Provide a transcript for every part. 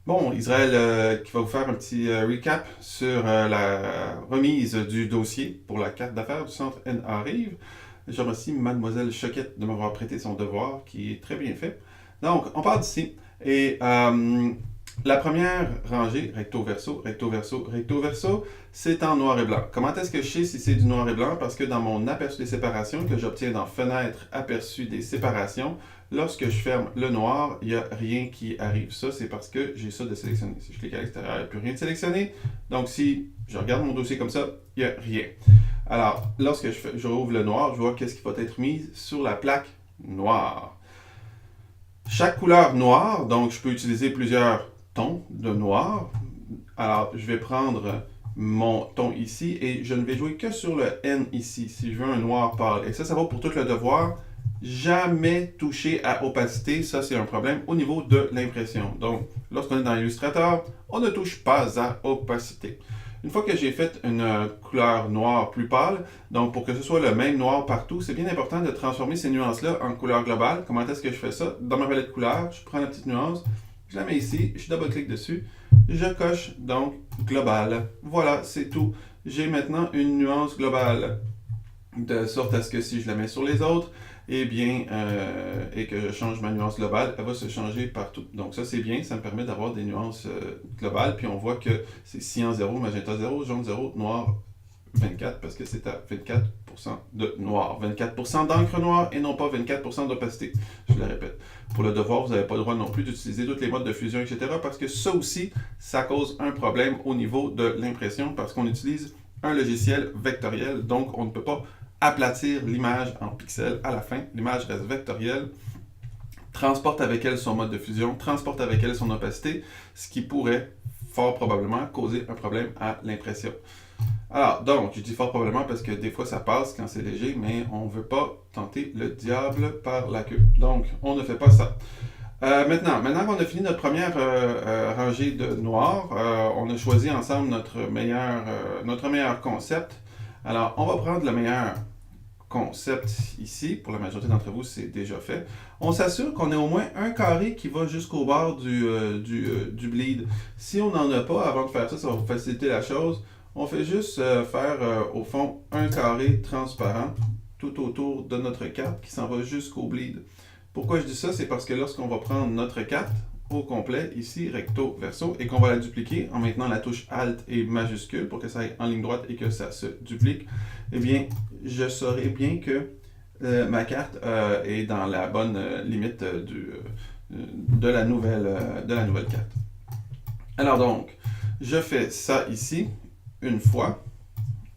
Bon, Israël qui va vous faire un petit recap sur la remise du dossier pour la carte d'affaires du centre N-Arrive. Je remercie Mademoiselle Choquette de m'avoir prêté son devoir, qui est très bien fait. Donc, on part d'ici. Et la première rangée, recto verso, recto verso, recto verso, c'est en noir et blanc. Comment est-ce que je sais si c'est du noir et blanc? Parce que dans mon aperçu des séparations, que j'obtiens dans Fenêtre aperçu des séparations, lorsque je ferme le noir, il n'y a rien qui arrive. Ça, c'est parce que j'ai ça de sélectionné. Si je clique à l'extérieur, il n'y a plus rien de sélectionné. Donc, si je regarde mon dossier comme ça, il n'y a rien. Alors, lorsque je rouvre le noir, je vois qu'est-ce qui va être mis sur la plaque noire. Chaque couleur noire, donc je peux utiliser plusieurs tons de noir. Alors, je vais prendre mon ton ici et je ne vais jouer que sur le N ici, si je veux un noir pâle. Et ça va pour tout le devoir. Jamais toucher à opacité, ça c'est un problème au niveau de l'impression. Donc, lorsqu'on est dans Illustrator, on ne touche pas à opacité. Une fois que j'ai fait une couleur noire plus pâle, donc pour que ce soit le même noir partout, c'est bien important de transformer ces nuances-là en couleur globale. Comment est-ce que je fais ça? Dans ma palette de couleurs, je prends la petite nuance, je la mets ici, je double-clique dessus, je coche donc global. Voilà, c'est tout. J'ai maintenant une nuance globale, de sorte à ce que si je la mets sur les autres, eh bien, et que je change ma nuance globale, elle va se changer partout. Donc ça, c'est bien, ça me permet d'avoir des nuances globales, puis on voit que c'est cyan 0, magenta 0, jaune 0, noir 24, parce que c'est à 24% de noir. 24% d'encre noire et non pas 24% d'opacité. Je le répète. Pour le devoir, vous n'avez pas le droit non plus d'utiliser tous les modes de fusion, etc., parce que ça aussi, ça cause un problème au niveau de l'impression, parce qu'on utilise un logiciel vectoriel, donc on ne peut pas aplatir l'image en pixels à la fin. L'image reste vectorielle, transporte avec elle son mode de fusion, transporte avec elle son opacité, ce qui pourrait fort probablement causer un problème à l'impression. Alors, donc, je dis fort probablement parce que des fois ça passe quand c'est léger, mais on ne veut pas tenter le diable par la queue. Donc, on ne fait pas ça. Maintenant qu'on a fini notre première rangée de noir, on a choisi ensemble notre meilleur concept. Alors, on va prendre le meilleur concept ici. Pour la majorité d'entre vous, c'est déjà fait. On s'assure qu'on ait au moins un carré qui va jusqu'au bord du bleed. Si on n'en a pas, avant de faire ça, ça va vous faciliter la chose. On fait juste faire, au fond, un carré transparent tout autour de notre carte qui s'en va jusqu'au bleed. Pourquoi je dis ça? C'est parce que lorsqu'on va prendre notre carte au complet, ici, recto, verso, et qu'on va la dupliquer en maintenant la touche Alt et majuscule pour que ça aille en ligne droite et que ça se duplique, eh bien, je saurai bien que ma carte est dans la bonne limite de la nouvelle carte. Alors donc, je fais ça ici, une fois.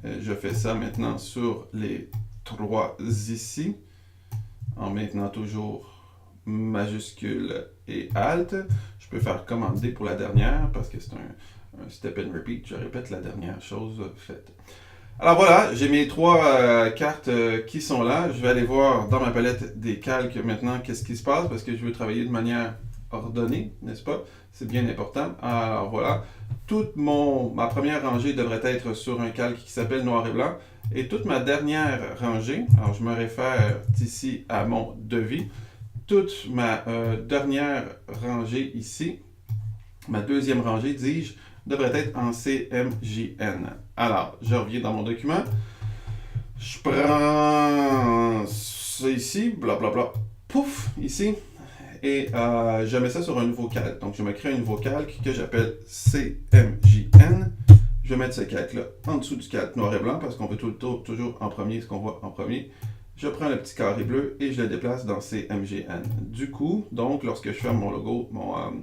Je fais ça maintenant sur les trois ici, en maintenant toujours majuscule et alt. Je peux faire commande D pour la dernière parce que c'est un step and repeat. Je répète la dernière chose faite. Alors voilà, j'ai mes trois cartes qui sont là. Je vais aller voir dans ma palette des calques maintenant qu'est-ce qui se passe parce que je veux travailler de manière ordonnée, n'est-ce pas? C'est bien important. Alors voilà, ma première rangée devrait être sur un calque qui s'appelle noir et blanc. Et toute ma dernière rangée, alors je me réfère ici à mon devis, toute ma dernière rangée ici, ma deuxième rangée, dis-je, devrait être en CMJN. Alors, je reviens dans mon document, je prends ça ici, blablabla, pouf, ici, et je mets ça sur un nouveau calque. Donc, je me crée un nouveau calque que j'appelle CMJN. Je vais mettre ce calque-là en dessous du calque noir et blanc parce qu'on veut toujours en premier ce qu'on voit en premier. Je prends le petit carré bleu et je le déplace dans CMJN. Du coup, donc, lorsque je ferme mon logo,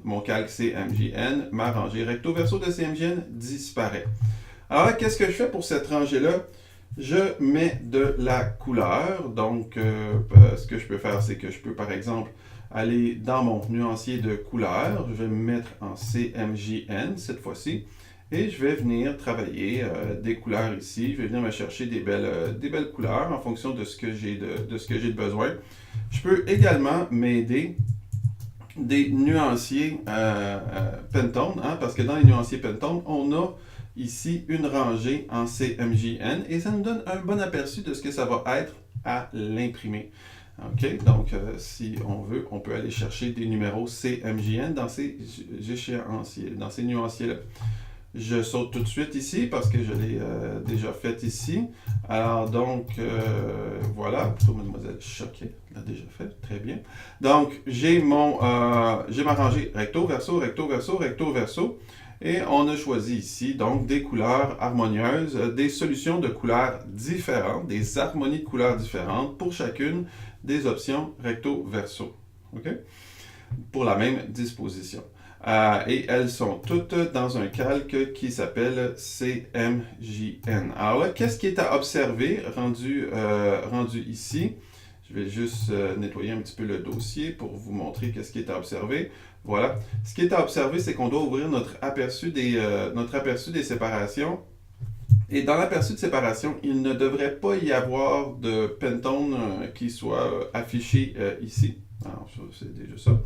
mon calque CMJN, ma rangée recto verso de CMJN disparaît. Alors là, qu'est-ce que je fais pour cette rangée-là? Je mets de la couleur. Donc, ce que je peux faire, c'est que je peux, par exemple, aller dans mon nuancier de couleurs. Je vais me mettre en CMJN cette fois-ci. Et je vais venir travailler des couleurs ici. Je vais venir me chercher des belles couleurs en fonction de ce que j'ai de besoin. Je peux également m'aider des nuanciers Pantone, parce que dans les nuanciers Pantone, on a ici une rangée en CMJN et ça nous donne un bon aperçu de ce que ça va être à l'imprimer. OK? Donc, si on veut, on peut aller chercher des numéros CMJN dans ces échéanciers, dans ces nuanciers-là. Je saute tout de suite ici parce que je l'ai déjà fait ici. Alors donc, voilà, plutôt Mademoiselle Choquet l'a déjà fait, très bien. Donc, j'ai ma rangée recto, verso, recto, verso, recto, verso. Et on a choisi ici donc des couleurs harmonieuses, des solutions de couleurs différentes, des harmonies de couleurs différentes pour chacune des options recto, verso. OK? Pour la même disposition. Et elles sont toutes dans un calque qui s'appelle CMJN. Alors là, qu'est-ce qui est à observer rendu ici? Je vais juste nettoyer un petit peu le dossier pour vous montrer qu'est-ce qui est à observer. Voilà. Ce qui est à observer, c'est qu'on doit ouvrir notre aperçu des séparations. Et dans l'aperçu de séparation, il ne devrait pas y avoir de pentone qui soit affiché ici. Alors, c'est déjà ça.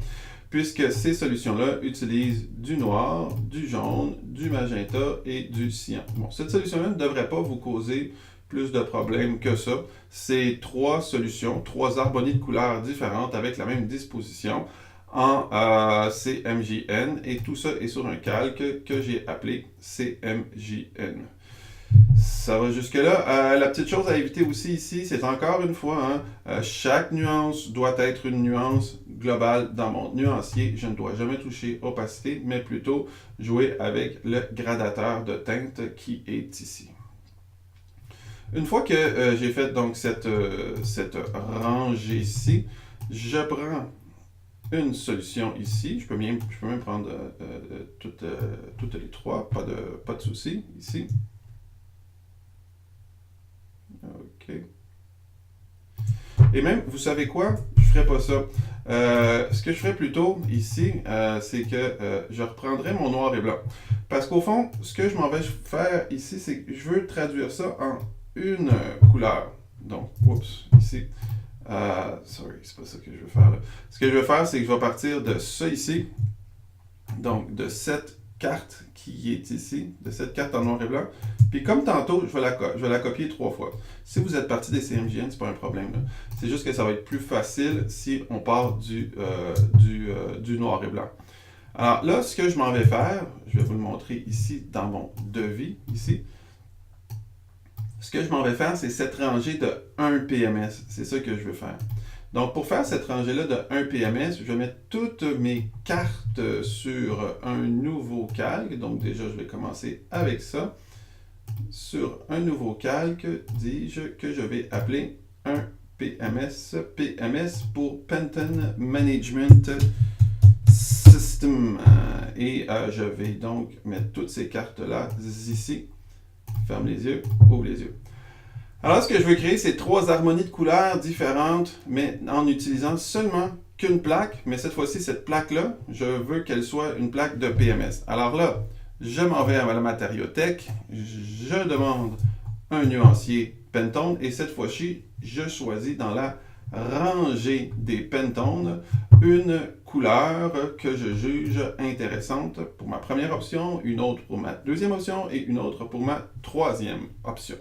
Puisque ces solutions-là utilisent du noir, du jaune, du magenta et du cyan. Bon, cette solution-là ne devrait pas vous causer plus de problèmes que ça. C'est trois solutions, trois harmonies de couleurs différentes avec la même disposition en CMJN, et tout ça est sur un calque que j'ai appelé CMJN. Ça va jusque-là. La petite chose à éviter aussi ici, c'est encore une fois, chaque nuance doit être une nuance globale dans mon nuancier. Je ne dois jamais toucher opacité, mais plutôt jouer avec le gradateur de teinte qui est ici. Une fois que j'ai fait donc cette rangée-ci, je prends une solution ici. Je peux même prendre toutes les trois, pas de souci ici. OK. Et même, vous savez quoi? Je ne ferai pas ça. Ce que je ferai plutôt ici, c'est que je reprendrai mon noir et blanc. Parce qu'au fond, ce que je m'en vais faire ici, c'est que je veux traduire ça en une couleur. Donc, oups, ici. Sorry, c'est pas ça que je veux faire là. Ce que je veux faire, c'est que je vais partir de ça ici. Donc, de cette carte qui est ici, de cette carte en noir et blanc. Puis comme tantôt, je vais la copier 3 fois. Si vous êtes parti des CMJN, c'est pas un problème. C'est juste que ça va être plus facile si on part du noir et blanc. Alors là, ce que je m'en vais faire, je vais vous le montrer ici dans mon devis, ici. Ce que je m'en vais faire, c'est cette rangée de 1 PMS. C'est ça que je veux faire. Donc, pour faire cette rangée-là de 1 PMS, je vais mettre toutes mes cartes sur un nouveau calque. Donc, déjà, je vais commencer avec ça. Sur un nouveau calque, dis-je, que je vais appeler un PMS. PMS pour Pantone Management System. Et je vais donc mettre toutes ces cartes-là ici. Ferme les yeux, ouvre les yeux. Alors, ce que je veux créer, c'est 3 harmonies de couleurs différentes, mais en utilisant seulement qu'une plaque. Mais cette fois-ci, cette plaque-là, je veux qu'elle soit une plaque de PMS. Alors là, je m'en vais à la matériothèque, je demande un nuancier Pantone, et cette fois-ci, je choisis dans la rangée des Pantones une couleur que je juge intéressante pour ma première option, une autre pour ma deuxième option et une autre pour ma troisième option.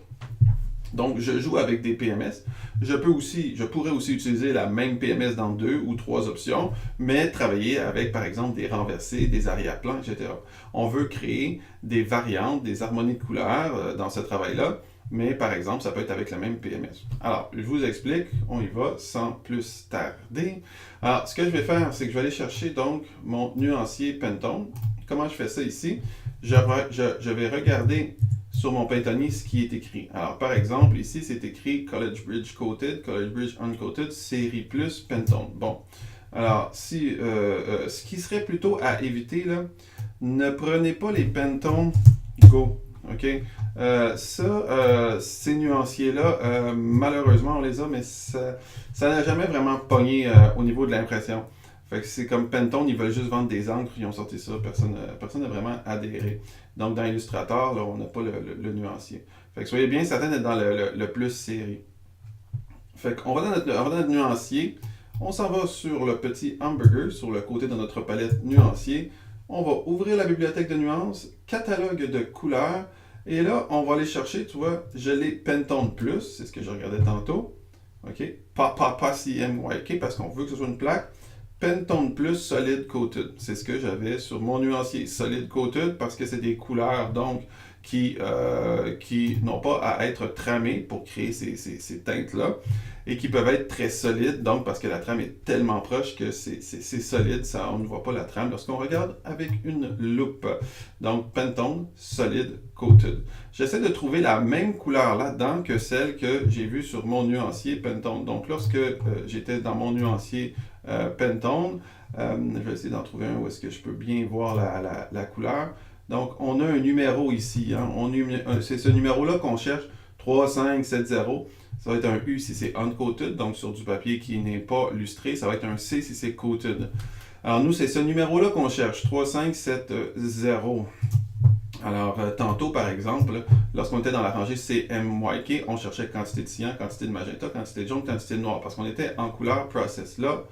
Donc, je joue avec des PMS. Je pourrais aussi utiliser la même PMS dans 2 ou 3 options, mais travailler avec, par exemple, des renversés, des arrière-plans, etc. On veut créer des variantes, des harmonies de couleurs dans ce travail-là, mais par exemple, ça peut être avec la même PMS. Alors, je vous explique, on y va sans plus tarder. Alors, ce que je vais faire, c'est que je vais aller chercher donc mon nuancier Pantone. Comment je fais ça ici? Je vais regarder sur mon pentonnier ce qui est écrit. Alors, par exemple, ici, c'est écrit College Bridge Coated, College Bridge Uncoated, série plus, Pantone. Bon. Alors, ce qui serait plutôt à éviter, là, ne prenez pas les Pantone Go. OK? Ces nuanciers-là, malheureusement, on les a, mais ça n'a jamais vraiment pogné au niveau de l'impression. Fait que c'est comme Pantone, ils veulent juste vendre des encres, ils ont sorti ça, personne n'a vraiment adhéré. Donc dans Illustrator, là, on n'a pas le nuancier. Fait que soyez bien certains d'être dans le plus série. Fait qu'on va dans notre nuancier, on s'en va sur le petit hamburger, sur le côté de notre palette nuancier. On va ouvrir la bibliothèque de nuances, catalogue de couleurs, et là, on va aller chercher, tu vois, je l'ai Pantone Plus, c'est ce que je regardais tantôt. OK? Pas CMYK parce qu'on veut que ce soit une plaque. Pentone Plus Solid Coated. C'est ce que j'avais sur mon nuancier. Solid Coated parce que c'est des couleurs donc qui n'ont pas à être tramées pour créer ces teintes-là et qui peuvent être très solides, donc parce que la trame est tellement proche que c'est solide, ça, on ne voit pas la trame lorsqu'on regarde avec une loupe. Donc Pentone Solid Coated. J'essaie de trouver la même couleur là-dedans que celle que j'ai vue sur mon nuancier Pentone. Donc lorsque j'étais dans mon nuancier Pentone, je vais essayer d'en trouver un où est-ce que je peux bien voir la couleur. Donc, on a un numéro ici. Hein? C'est ce numéro-là qu'on cherche, 3570. Ça va être un U si c'est uncoated, donc sur du papier qui n'est pas lustré. Ça va être un C si c'est coated. Alors, nous, c'est ce numéro-là qu'on cherche, 3570. Alors, tantôt, par exemple, lorsqu'on était dans la rangée CMYK, on cherchait quantité de cyan, quantité de magenta, quantité de jaune, quantité de noir, parce qu'on était en couleur process. Là,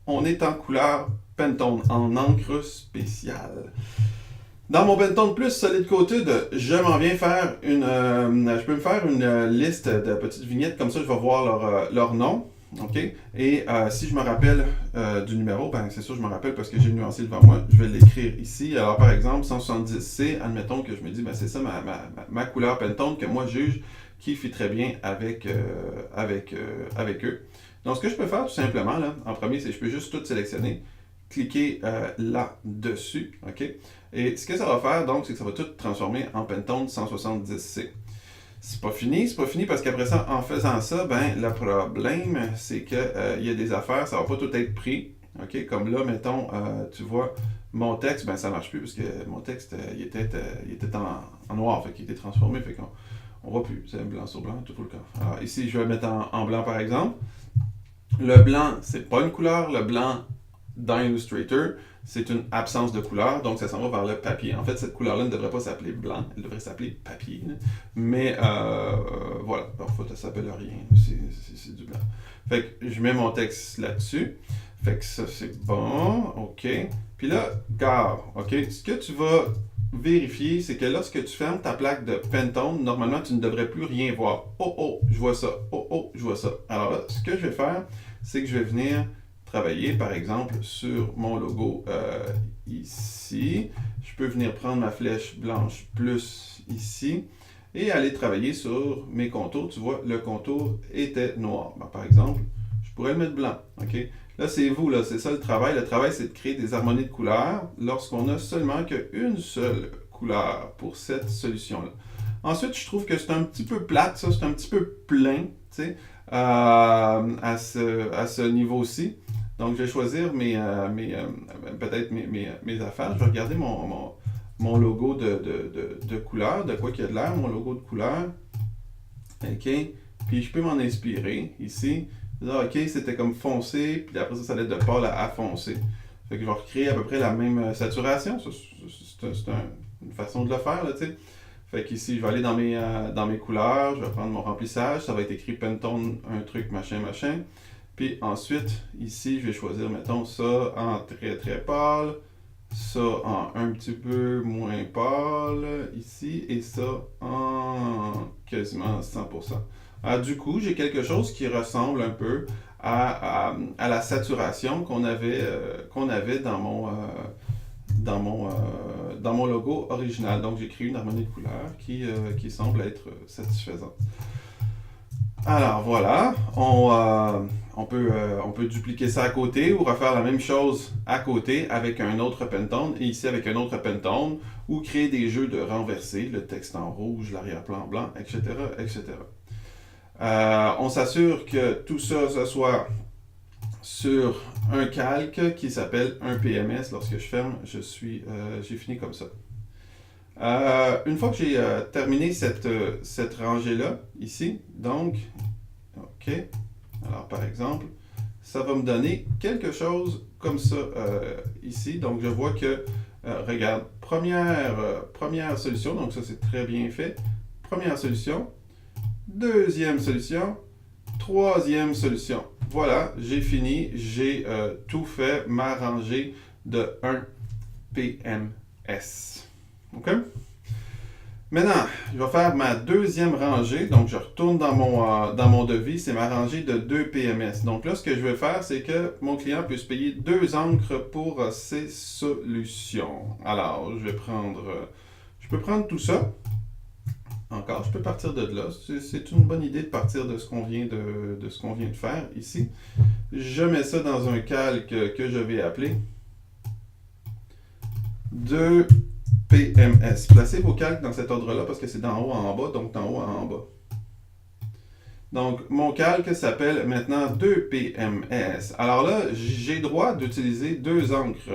on est en couleur Pentone, en encre spéciale. Dans mon Pentone Plus Solid Coated, je m'en viens faire je peux me faire une liste de petites vignettes, comme ça je vais voir leur nom. OK? Et si je me rappelle du numéro, ben c'est sûr je me rappelle parce que j'ai le nuancier devant moi, je vais l'écrire ici. Alors par exemple, 170C, admettons que je me dis, ben c'est ça ma couleur Pentone que moi je juge qui fit très bien avec eux. Donc ce que je peux faire tout simplement, là, en premier, c'est que je peux juste tout sélectionner, cliquer là-dessus, OK? Et ce que ça va faire, donc, c'est que ça va tout transformer en Pentone 170C. C'est pas fini parce qu'après ça, en faisant ça, ben, le problème, c'est qu'il y a des affaires, ça va pas tout être pris, OK? Comme là, mettons, tu vois, mon texte, ben, ça marche plus parce que mon texte, il était en noir, fait qu'il était transformé, fait qu'on voit plus, c'est blanc sur blanc, tout le cas. Alors ici, je vais mettre en blanc, par exemple. Le blanc, c'est pas une couleur, le blanc dans Illustrator, c'est une absence de couleur, donc ça s'en va vers le papier. En fait, cette couleur-là ne devrait pas s'appeler blanc, elle devrait s'appeler papier. Mais voilà, parfois ça s'appelle rien, c'est du blanc. Fait que je mets mon texte là-dessus. Fait que ça, c'est bon, OK. Puis là, gare, OK. Ce que tu vas vérifier, c'est que lorsque tu fermes ta plaque de Pentone, normalement, tu ne devrais plus rien voir. Oh, je vois ça. Oh, je vois ça. Alors là, ce que je vais faire, c'est que je vais venir travailler, par exemple, sur mon logo ici. Je peux venir prendre ma flèche blanche plus ici et aller travailler sur mes contours. Tu vois, le contour était noir. Ben, par exemple, je pourrais le mettre blanc. OK? Là, c'est vous, là, c'est ça le travail. Le travail, c'est de créer des harmonies de couleurs lorsqu'on a seulement qu'une seule couleur pour cette solution-là. Ensuite, je trouve que c'est un petit peu plate, ça, c'est un petit peu plein, tu sais, à ce niveau-ci. Donc, je vais choisir peut-être mes affaires. Je vais regarder mon logo de couleur, de quoi qu'il y a de l'air, mon logo de couleur. OK. Puis, je peux m'en inspirer ici. OK, c'était comme foncé, puis après ça allait de pâle à foncé. Fait que je vais recréer à peu près la même saturation. C'est une façon de le faire, là, tu sais. Fait qu'ici, je vais aller dans mes couleurs, je vais prendre mon remplissage, ça va être écrit Pentone, un truc, machin. Puis ensuite, ici, je vais choisir, mettons, ça en très très pâle, ça en un petit peu moins pâle, ici, et ça en quasiment 100%. Alors, du coup, j'ai quelque chose qui ressemble un peu à la saturation qu'on avait dans mon logo original. Donc, j'ai créé une harmonie de couleurs qui semble être satisfaisante. Alors voilà, on peut dupliquer ça à côté ou refaire la même chose à côté avec un autre Pentone et ici avec un autre Pentone ou créer des jeux de renverser, le texte en rouge, l'arrière-plan en blanc, etc. etc. On s'assure que tout ça, ce soit sur un calque qui s'appelle un PMS. Lorsque je ferme, j'ai fini comme ça. Une fois que j'ai terminé cette rangée-là, ici, donc, OK, alors par exemple, ça va me donner quelque chose comme ça ici. Donc, je vois que, regarde, première solution, donc ça c'est très bien fait. Première solution, deuxième solution, troisième solution. Voilà, j'ai fini, j'ai tout fait, ma rangée de 1 PMS. OK? Maintenant, je vais faire ma deuxième rangée. Donc, je retourne dans mon devis. C'est ma rangée de 2 PMS. Donc là, ce que je vais faire, c'est que mon client puisse payer 2 encres pour ses solutions. Alors, je peux prendre tout ça. Encore, je peux partir de là. C'est une bonne idée de partir de ce qu'on vient de faire ici. Je mets ça dans un calque que je vais appeler 2 PMS. Placez vos calques dans cet ordre-là parce que c'est d'en haut en bas, donc d'en haut en bas. Donc, mon calque s'appelle maintenant 2 PMS. Alors là, j'ai droit d'utiliser deux encres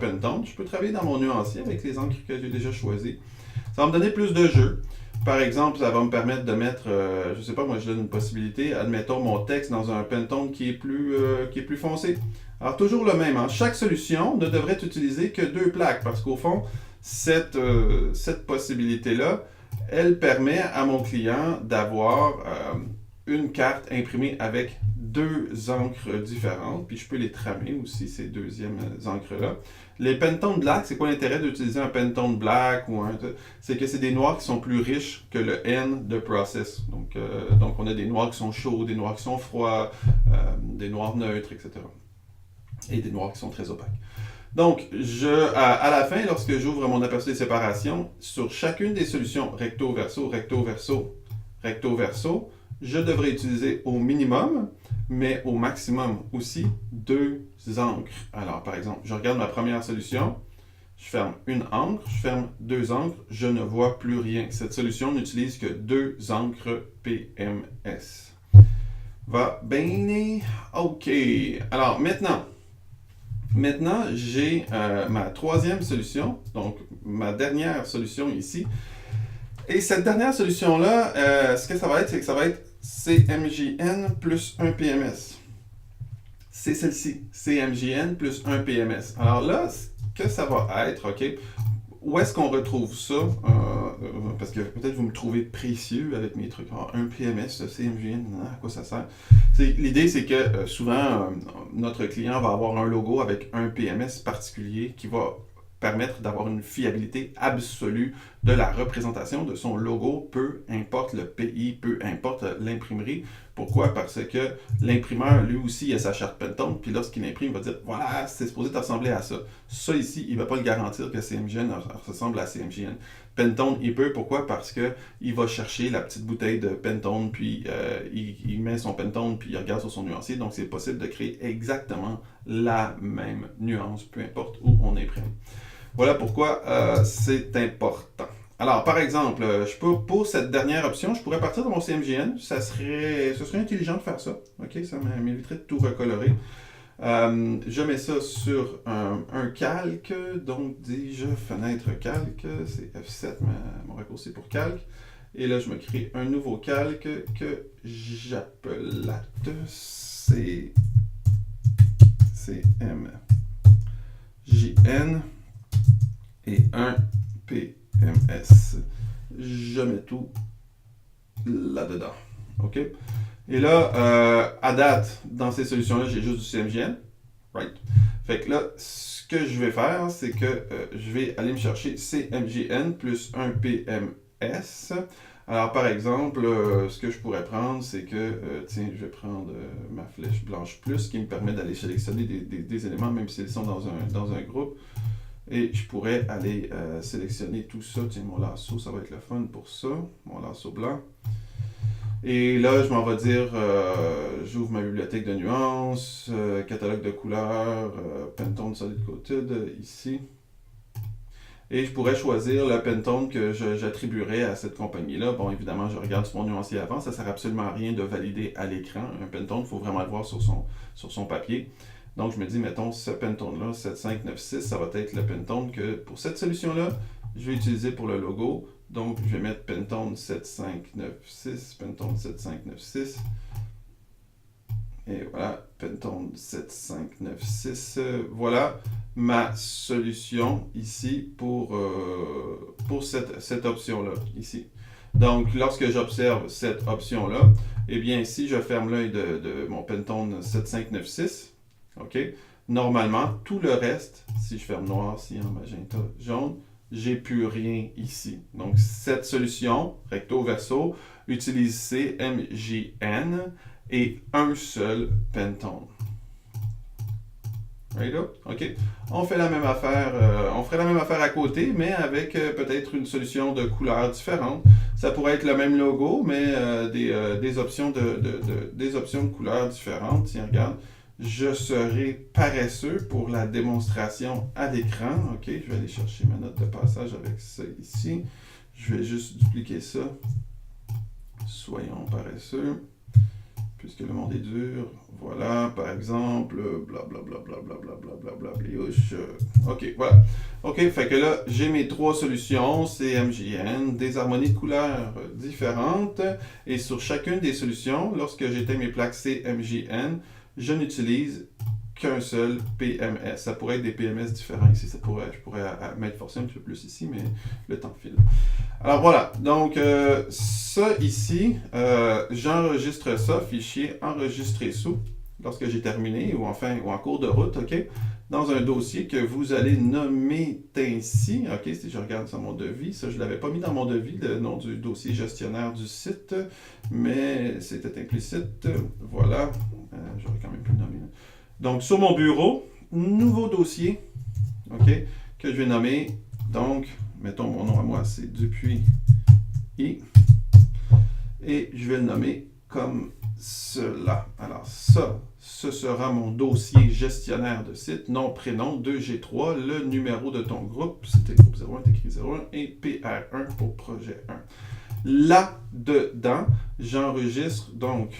Pantone. Je peux travailler dans mon nuancier avec les encres que j'ai déjà choisies. Ça va me donner plus de jeu. Par exemple, ça va me permettre de mettre, je sais pas, moi je donne une possibilité, admettons mon texte dans un Pantone qui est plus foncé. Alors toujours le même, hein. Chaque solution ne devrait utiliser que 2 plaques parce qu'au fond, cette possibilité-là, elle permet à mon client d'avoir une carte imprimée avec 2 encres différentes, puis je peux les tramer aussi, ces deuxièmes encres-là. Les Pantone Black, c'est quoi l'intérêt d'utiliser un Pantone Black c'est que c'est des noirs qui sont plus riches que le N de Process. Donc on a des noirs qui sont chauds, des noirs qui sont froids, des noirs neutres, etc. Et des noirs qui sont très opaques. Donc, à la fin, lorsque j'ouvre mon aperçu des séparations, sur chacune des solutions recto, verso, recto, verso, recto, verso, je devrais utiliser au minimum, mais au maximum aussi, 2 encres. Alors, par exemple, je regarde ma première solution, je ferme une encre, je ferme 2 encres, je ne vois plus rien. Cette solution n'utilise que 2 encres PMS. Va bene. OK. Alors, maintenant, j'ai ma troisième solution, donc ma dernière solution ici. Et cette dernière solution-là, ce que ça va être, c'est que ça va être CMJN plus 1 PMS. C'est celle-ci, CMJN plus 1 PMS. Alors là, ce que ça va être, OK, où est-ce qu'on retrouve ça? Parce que peut-être vous me trouvez précieux avec mes trucs. Alors, 1 PMS, CMJN, à quoi ça sert? L'idée, c'est que souvent, notre client va avoir un logo avec un PMS particulier qui va permettre d'avoir une fiabilité absolue de la représentation de son logo, peu importe le pays, peu importe l'imprimerie. Pourquoi? Parce que l'imprimeur, lui aussi, a sa charte Pantone, puis lorsqu'il imprime, il va dire « Voilà, c'est supposé te ressembler à ça ». Ça ici, il ne va pas le garantir que CMJN ressemble à CMJN. Pantone, il peut. Pourquoi? Parce qu'il va chercher la petite bouteille de Pantone, puis il met son Pantone, puis il regarde sur son nuancier. Donc, c'est possible de créer exactement la même nuance, peu importe où on imprime. Voilà pourquoi c'est important. Alors, par exemple, pour cette dernière option, je pourrais partir de mon CMJN. Ce serait intelligent de faire ça. OK? Ça m'éviterait de tout recolorer. Je mets ça sur un calque. Donc, dis-je, fenêtre calque. C'est F7, mon raccourci pour calque. Et là, je me crée un nouveau calque que j'appelle CMJN et un PMS. Je mets tout là-dedans. OK? Et là, à date, dans ces solutions-là, j'ai juste du CMJN. Right? Fait que là, ce que je vais faire, c'est que je vais aller me chercher CMJN plus un PMS. Alors, par exemple, ce que je pourrais prendre, c'est que, tiens, je vais prendre ma flèche blanche plus, qui me permet d'aller sélectionner des éléments, même s'ils sont dans un groupe. Et je pourrais aller sélectionner tout ça. Tiens, mon lasso, ça va être le fun pour ça. Mon lasso blanc. Et là, je m'en vais dire, j'ouvre ma bibliothèque de nuances, catalogue de couleurs, Pantone Solid Coated, ici. Et je pourrais choisir le Pantone que j'attribuerais à cette compagnie-là. Bon, évidemment, je regarde sur mon nuancier avant. Ça ne sert absolument à rien de valider à l'écran. Un Pantone, il faut vraiment le voir sur son papier. Donc, je me dis, mettons, ce Pantone-là, 7596, ça va être le Pantone que, pour cette solution-là, je vais utiliser pour le logo. Donc, je vais mettre Pantone 7596, Pantone 7596. Et voilà, Pantone 7596. Voilà ma solution ici pour cette option-là, ici. Donc, lorsque j'observe cette option-là, eh bien, si je ferme l'œil de mon Pantone 7596, OK, normalement, tout le reste, si je ferme noir, cyan, magenta, jaune, j'ai plus rien ici. Donc, cette solution, recto verso, utilise CMJN et un seul pentone. Right up? OK. On fait la même affaire, on ferait la même affaire à côté, mais avec peut-être une solution de couleur différente. Ça pourrait être le même logo, mais des options des options de couleurs différentes. Tiens, regarde. Je serai paresseux pour la démonstration à l'écran. OK, je vais aller chercher ma note de passage avec ça ici. Je vais juste dupliquer ça. Soyons paresseux. Puisque le monde est dur. Voilà, par exemple, blablabla, bliouche. OK, voilà. OK, fait que là, j'ai mes trois solutions, CMJN, des harmonies de couleurs différentes. Et sur chacune des solutions, lorsque j'éteins mes plaques CMJN, je n'utilise qu'un seul PMS. Ça pourrait être des PMS différents ici. Je pourrais mettre forcé un petit peu plus ici, mais le temps file. Alors voilà, donc ça ici, j'enregistre ça, fichier enregistré sous, lorsque j'ai terminé, ou en cours de route, OK, dans un dossier que vous allez nommer ainsi, OK, si je regarde sur mon devis, ça je ne l'avais pas mis dans mon devis, le nom du dossier gestionnaire du site, mais c'était implicite, voilà, j'aurais quand même pu le nommer. Donc sur mon bureau, nouveau dossier, OK, que je vais nommer, donc, mettons mon nom à moi, c'est Dupuis I. Et je vais le nommer comme cela. Alors ça, ce sera mon dossier gestionnaire de site, nom, prénom, 2G3, le numéro de ton groupe, c'était groupe 01, t'écris 01, et PR1 pour projet 1. Là-dedans, j'enregistre donc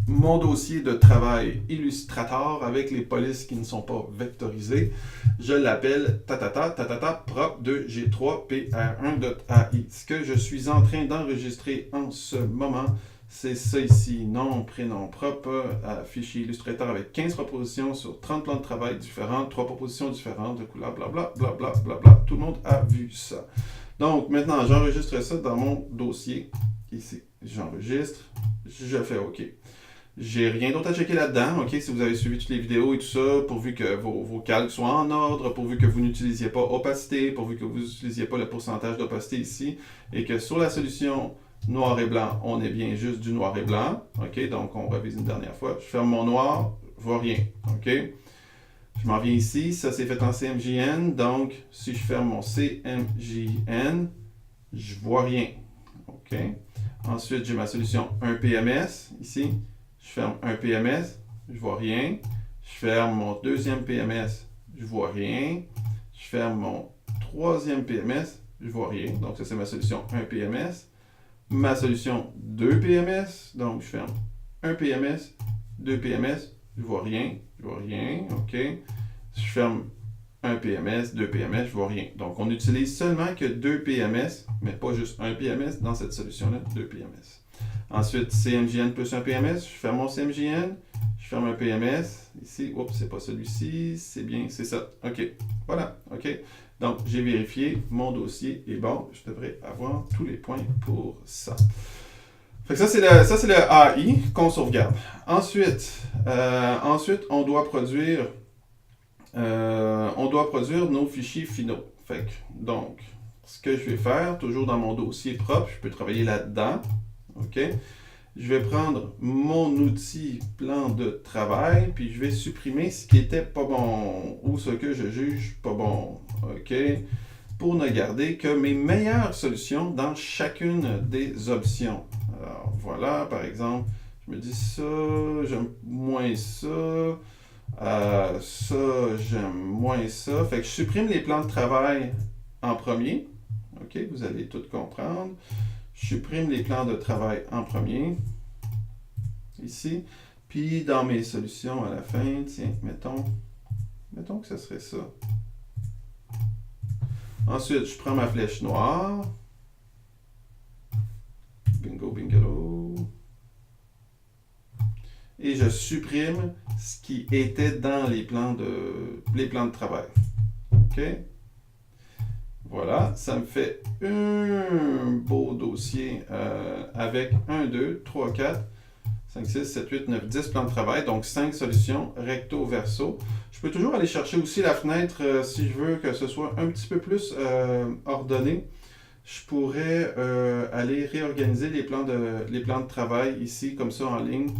mon dossier de travail Illustrator avec les polices qui ne sont pas vectorisées. Je l'appelle prop 2G3 PR1.ai. Ce que je suis en train d'enregistrer en ce moment, c'est ça ici, nom, prénom, propre, fichier Illustrator avec 15 propositions sur 30 plans de travail différents, 3 propositions différentes de couleurs, blablabla, blablabla. Tout le monde a vu ça. Donc maintenant, j'enregistre ça dans mon dossier ici. J'enregistre, je fais OK. J'ai rien d'autre à checker là-dedans, OK? Si vous avez suivi toutes les vidéos et tout ça, pourvu que vos calques soient en ordre, pourvu que vous n'utilisiez pas opacité, pourvu que vous n'utilisiez pas le pourcentage d'opacité ici, et que sur la solution noir et blanc, on est bien juste du noir et blanc, OK? Donc, on revise une dernière fois. Je ferme mon noir, je vois rien, OK? Je m'en viens ici, ça c'est fait en CMJN, donc si je ferme mon CMJN, je vois rien, OK? Ensuite, j'ai ma solution 1 PMS, ici. Je ferme un PMS, je vois rien. Je ferme mon deuxième PMS, je vois rien. Je ferme mon troisième PMS, je vois rien. Donc ça c'est ma solution 1 PMS. Ma solution 2 PMS, donc je ferme un PMS, 2 PMS, je vois rien, OK. Je ferme un PMS, 2 PMS, je vois rien. Donc on n'utilise seulement que 2 PMS, mais pas juste un PMS dans cette solution-là, 2 PMS. Ensuite, CMJN plus un PMS, je ferme mon CMJN, je ferme un PMS, ici, oups, c'est pas celui-ci, c'est bien, c'est ça, OK, voilà, OK. Donc, j'ai vérifié, mon dossier est bon, je devrais avoir tous les points pour ça. Fait que ça, c'est le AI qu'on sauvegarde. Ensuite, on doit produire nos fichiers finaux. Fait que, donc, ce que je vais faire, toujours dans mon dossier propre, je peux travailler là-dedans. OK? Je vais prendre mon outil plan de travail, puis je vais supprimer ce qui était pas bon ou ce que je juge pas bon. OK? Pour ne garder que mes meilleures solutions dans chacune des options. Alors voilà, par exemple, je me dis ça, j'aime moins ça. Ça, j'aime moins ça. Fait que je supprime les plans de travail en premier. OK? Vous allez tout comprendre. Je supprime les plans de travail en premier, ici, puis dans mes solutions à la fin, tiens, mettons que ce serait ça. Ensuite, je prends ma flèche noire, bingo, bingo, et je supprime ce qui était dans les plans de travail. OK? Voilà, ça me fait un beau dossier avec 1, 2, 3, 4, 5, 6, 7, 8, 9, 10 plans de travail. Donc 5 solutions recto verso. Je peux toujours aller chercher aussi la fenêtre si je veux que ce soit un petit peu plus ordonné. Je pourrais aller réorganiser les plans de travail ici, comme ça, en ligne.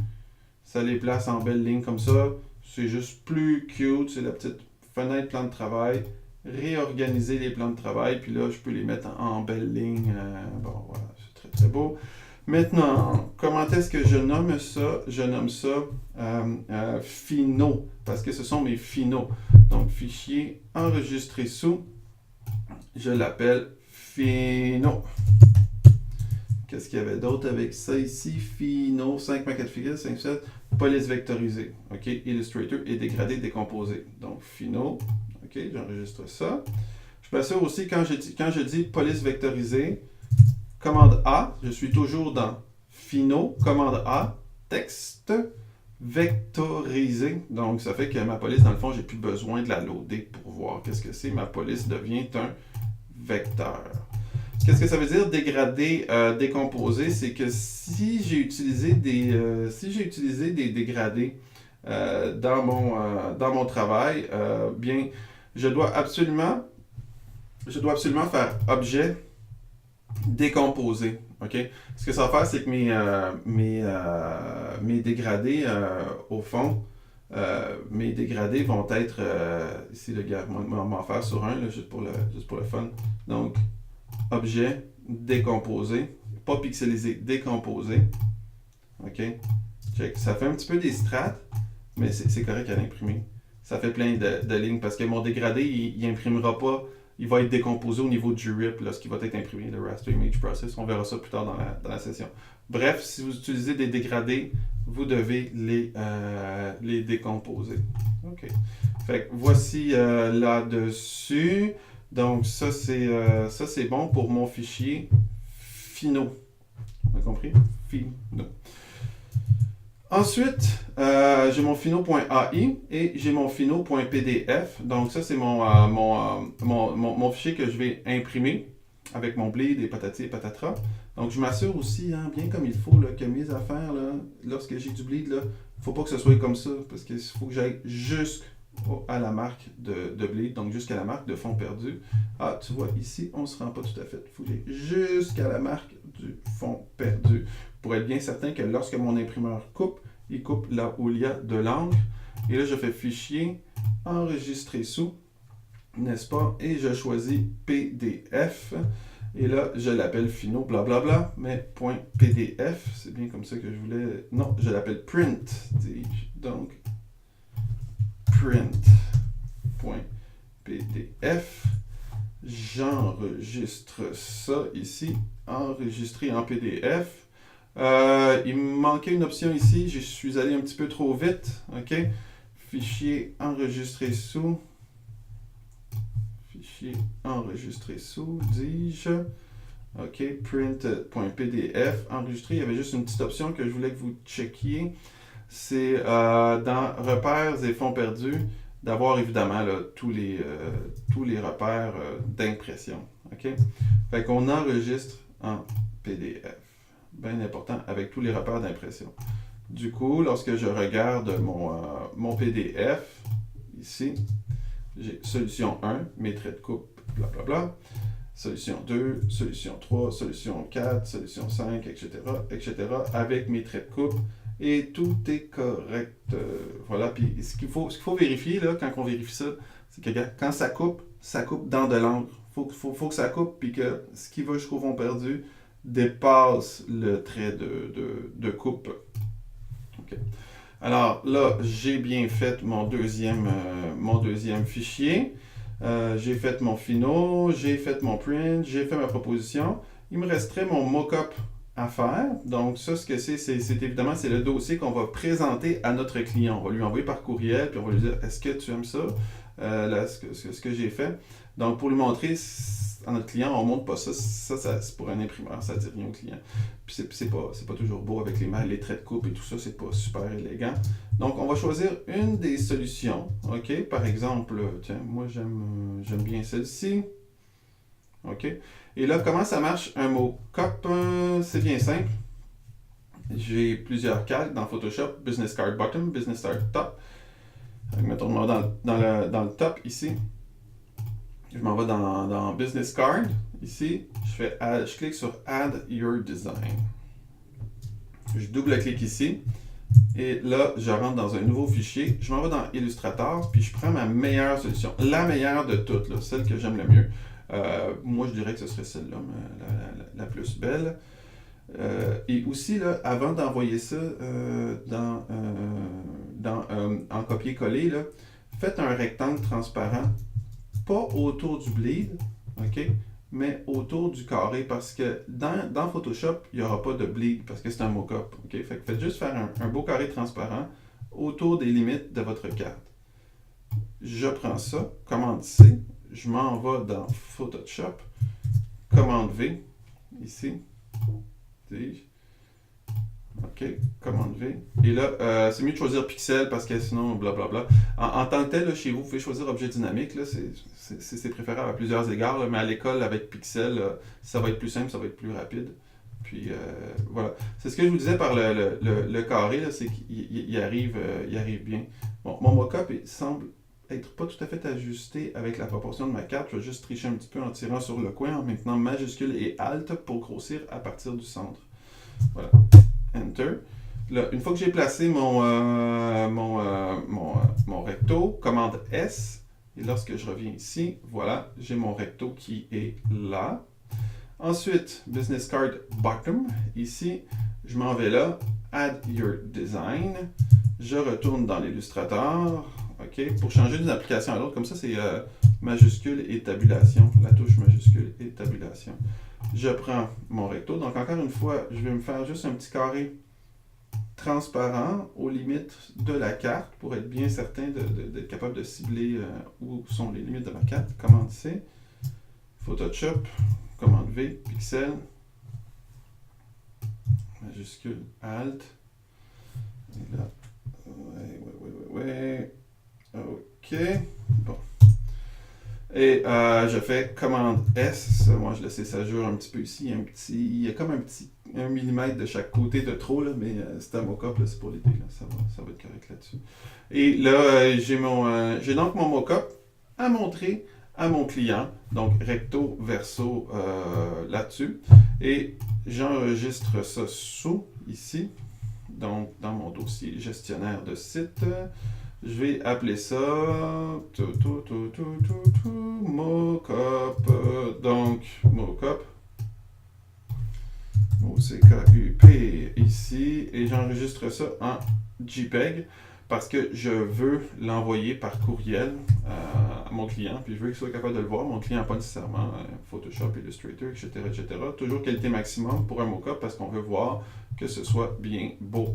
Ça les place en belle ligne comme ça. C'est juste plus cute. C'est la petite fenêtre plan de travail. Réorganiser les plans de travail. Puis là, je peux les mettre en belle ligne. Bon, voilà, c'est très très beau. Maintenant, comment est-ce que je nomme ça? Je nomme ça finaux, parce que ce sont mes finaux. Donc, fichier enregistré sous, je l'appelle finaux. Qu'est-ce qu'il y avait d'autre avec ça ici? Finaux, 5 maquettes figures, 5, 7, police vectorisée. OK, Illustrator et dégradé, décomposé. Donc, finaux. OK, j'enregistre ça. Je m'assure aussi, quand je dis police vectorisée, commande A, je suis toujours dans finaux, commande A, texte vectorisé. Donc, ça fait que ma police, dans le fond, j'ai plus besoin de la loader pour voir qu'est-ce que c'est. Ma police devient un vecteur. Qu'est-ce que ça veut dire dégradé, décomposé? C'est que si j'ai utilisé des dégradés dans mon travail, bien, je dois absolument faire objet décomposé. OK? Ce que ça va faire, c'est que mes dégradés, au fond, mes dégradés vont être, ici, le gars, on va m'en faire sur un, là, juste pour le fun. Donc, objet décomposé, pas pixelisé, décomposé. OK? Check. Ça fait un petit peu des strates, mais c'est correct à l'imprimer. Ça fait plein de lignes parce que mon dégradé, il imprimera pas. Il va être décomposé au niveau du RIP lorsqu'il va être imprimé, le Raster Image Process. On verra ça plus tard dans la session. Bref, si vous utilisez des dégradés, vous devez les décomposer. OK. Fait que voici là-dessus. Donc, ça, c'est bon pour mon fichier finaux. On a compris? Finaux. Ensuite, j'ai mon finaux.ai et j'ai mon finaux.pdf. Donc ça, c'est mon fichier que je vais imprimer avec mon bleed et patati et patatras. Donc je m'assure aussi, hein, bien comme il faut, là, que mes affaires, là, lorsque j'ai du bleed, il ne faut pas que ce soit comme ça, parce qu'il faut que j'aille jusqu'à la marque de bleed, donc jusqu'à la marque de fond perdu. Ah, tu vois, ici, on ne se rend pas tout à fait. Il faut que j'aille jusqu'à la marque du fond perdu, pour être bien certain que lorsque mon imprimeur coupe, il coupe là où il y a de l'encre. Et là, je fais fichier, enregistrer sous, n'est-ce pas? Et je choisis PDF. Et là, je l'appelle finaux, blablabla, mais .pdf, c'est bien comme ça que je voulais... Non, je l'appelle print, dis-je. Donc, print.pdf. J'enregistre ça ici, enregistré en PDF. Il me manquait une option ici, je suis allé un petit peu trop vite. OK? Fichier enregistré sous. Fichier enregistré sous, dis-je. OK, print.pdf, enregistré. Il y avait juste une petite option que je voulais que vous checkiez. C'est dans repères et fonds perdus, d'avoir évidemment là, tous les repères d'impression. OK? Fait qu'on enregistre en PDF. Bien important, avec tous les repères d'impression. Du coup, lorsque je regarde mon PDF, ici, j'ai solution 1, mes traits de coupe, blablabla. Solution 2, solution 3, solution 4, solution 5, etc., etc., avec mes traits de coupe. Et tout est correct. Voilà. Puis ce qu'il faut vérifier, là, quand on vérifie ça, c'est que quand ça coupe dans de l'encre. Faut que ça coupe, puis que ce qui va jusqu'au fond perdu dépasse le trait de coupe. Okay. Alors là, j'ai bien fait mon deuxième fichier. J'ai fait mon finaux, j'ai fait mon print, j'ai fait ma proposition. Il me resterait mon mock-up à faire. Donc ça, ce que c'est évidemment, c'est le dossier qu'on va présenter à notre client. On va lui envoyer par courriel, puis on va lui dire, est-ce que tu aimes ça? Là, ce que j'ai fait. Donc pour lui montrer à notre client, on ne montre pas ça. Ça c'est pour un imprimeur, ça ne dit rien au client. Puis c'est pas toujours beau avec les traits de coupe et tout ça, c'est pas super élégant. Donc on va choisir une des solutions. OK? Par exemple, tiens, moi j'aime bien celle-ci. OK? Et là, comment ça marche un mot-cop? C'est bien simple. J'ai plusieurs calques dans Photoshop, Business Card Bottom, Business Card Top. Mettons, je m'en vais dans le top ici. Je m'en vais dans Business Card. Ici, je clique sur Add Your Design. Je double-clique ici. Et là, je rentre dans un nouveau fichier. Je m'en vais dans Illustrator, puis je prends ma meilleure solution. La meilleure de toutes, là, celle que j'aime le mieux. Moi, je dirais que ce serait celle-là, la plus belle. Et aussi, là, avant d'envoyer ça en copier-coller, là, faites un rectangle transparent, pas autour du bleed, OK, mais autour du carré, parce que dans Photoshop, il n'y aura pas de bleed, parce que c'est un mock-up. OK? Fait que faites juste faire un beau carré transparent autour des limites de votre carte. Je prends ça, commande C, je m'en vais dans Photoshop, commande V, ici, OK, commande V. Et là, c'est mieux de choisir pixel parce que sinon, blablabla. En tant que tel, là, chez vous, vous pouvez choisir objet dynamique. Là, c'est préférable à plusieurs égards. Là, mais à l'école, avec pixel, ça va être plus simple, ça va être plus rapide. Puis voilà. C'est ce que je vous disais par le carré, c'est qu'il arrive bien. Bon, mon mock-up semble être pas tout à fait ajusté avec la proportion de ma carte. Je vais juste tricher un petit peu en tirant sur le coin, en maintenant majuscule et alt pour grossir à partir du centre. Voilà. Enter. Là, une fois que j'ai placé mon recto, commande S, et lorsque je reviens ici, voilà, j'ai mon recto qui est là. Ensuite, Business Card Bottom, ici, je m'en vais là, Add Your Design, je retourne dans l'Illustrator, OK, pour changer d'une application à l'autre, comme ça c'est majuscule et tabulation, la touche majuscule et tabulation. Je prends mon recto, donc encore une fois, je vais me faire juste un petit carré transparent aux limites de la carte pour être bien certain d'être capable de cibler où sont les limites de ma carte. Commande C, Photoshop, commande V, pixel, majuscule, alt, et là, ouais, OK, bon. Et je fais commande S, moi je laisse ça jure un petit peu ici, il y a comme un petit 1 mm de chaque côté de trop, là, mais c'est un mock-up, c'est pour l'été, ça va être correct là-dessus. Et là, j'ai donc mon mock-up à montrer à mon client, donc recto verso là-dessus, et j'enregistre ça sous, ici, donc dans mon dossier gestionnaire de site. Je vais appeler ça mockup. Donc, mockup. O-C-K-U-P ici. Et j'enregistre ça en JPEG parce que je veux l'envoyer par courriel à mon client. Puis je veux qu'il soit capable de le voir. Mon client n'a pas nécessairement Photoshop, Illustrator, etc., etc. Toujours qualité maximum pour un mockup parce qu'on veut voir que ce soit bien beau.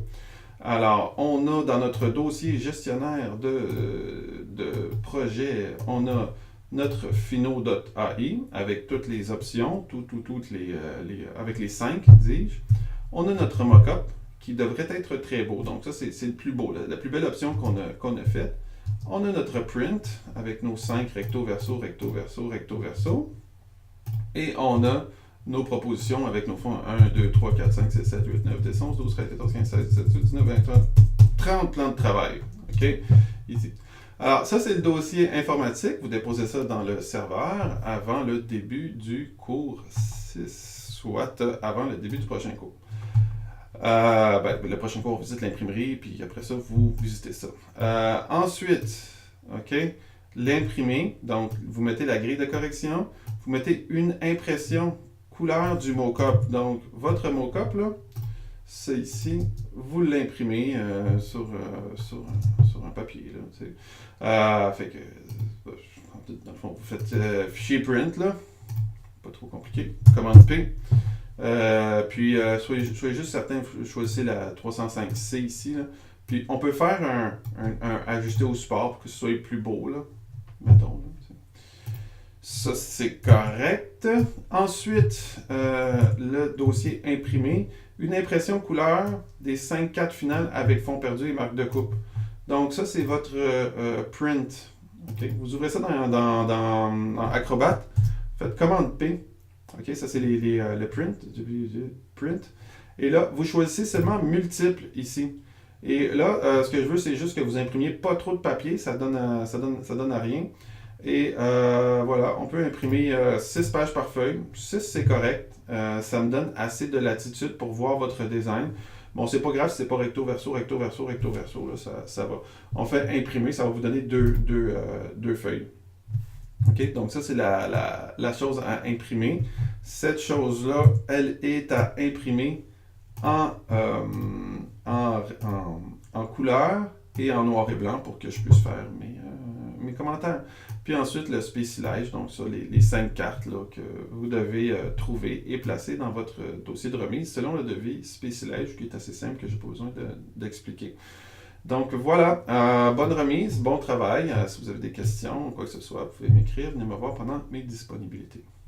Alors, on a dans notre dossier gestionnaire de projet, on a notre Fino.ai avec toutes les options, avec les 5, dis-je. On a notre mockup qui devrait être très beau. Donc ça, c'est le plus beau, la plus belle option qu'on a faite. On a notre print avec nos 5 recto, verso, recto, verso, recto, verso. Et on a nos propositions avec nos fonds 1, 2, 3, 4, 5, 6, 7, 8, 9, 10, 11, 12, 13, 14, 15, 16, 17, 18, 19, 20, 30 plans de travail. OK? Ici. Alors, ça, c'est le dossier informatique. Vous déposez ça dans le serveur avant le début du cours 6, soit avant le début du prochain cours. Le prochain cours, on visite l'imprimerie, puis après ça, vous visitez ça. Ensuite, OK, l'imprimer. Donc, vous mettez la grille de correction. Vous mettez une impression couleur du mockup. Donc, votre mockup, là, c'est ici. Vous l'imprimez sur un papier. Là, fait que, dans le fond, vous faites fichier print, là. Pas trop compliqué. Commande P. Puis, soyez juste certain, choisissez la 305C ici. Là. Puis, on peut faire un ajuster au support pour que ce soit plus beau. Là. Mettons. Là, ça, c'est correct. Ensuite, le dossier imprimé. Une impression couleur des 5 cartes finales avec fond perdu et marque de coupe. Donc, ça, c'est votre print. Okay. Vous ouvrez ça dans Acrobat. Faites commande P. OK, ça, c'est le print. Et là, vous choisissez seulement multiples ici. Et là, ce que je veux, c'est juste que vous imprimiez pas trop de papier, ça donne à rien. Et voilà, on peut imprimer 6 pages par feuille. 6 c'est correct. Ça me donne assez de latitude pour voir votre design. Bon, c'est pas grave si c'est pas recto verso, recto verso, recto verso, là, ça va. On fait imprimer, ça va vous donner deux feuilles. OK, donc ça, c'est la chose à imprimer. Cette chose-là, elle est à imprimer en, euh, en couleur et en noir et blanc pour que je puisse faire mes commentaires. Puis ensuite, le spécilage, donc ça, les 5 cartes là, que vous devez trouver et placer dans votre dossier de remise selon le devis spécilage qui est assez simple que j'ai pas besoin d'expliquer. Donc voilà, bonne remise, bon travail. Si vous avez des questions ou quoi que ce soit, vous pouvez m'écrire, venez me voir pendant mes disponibilités.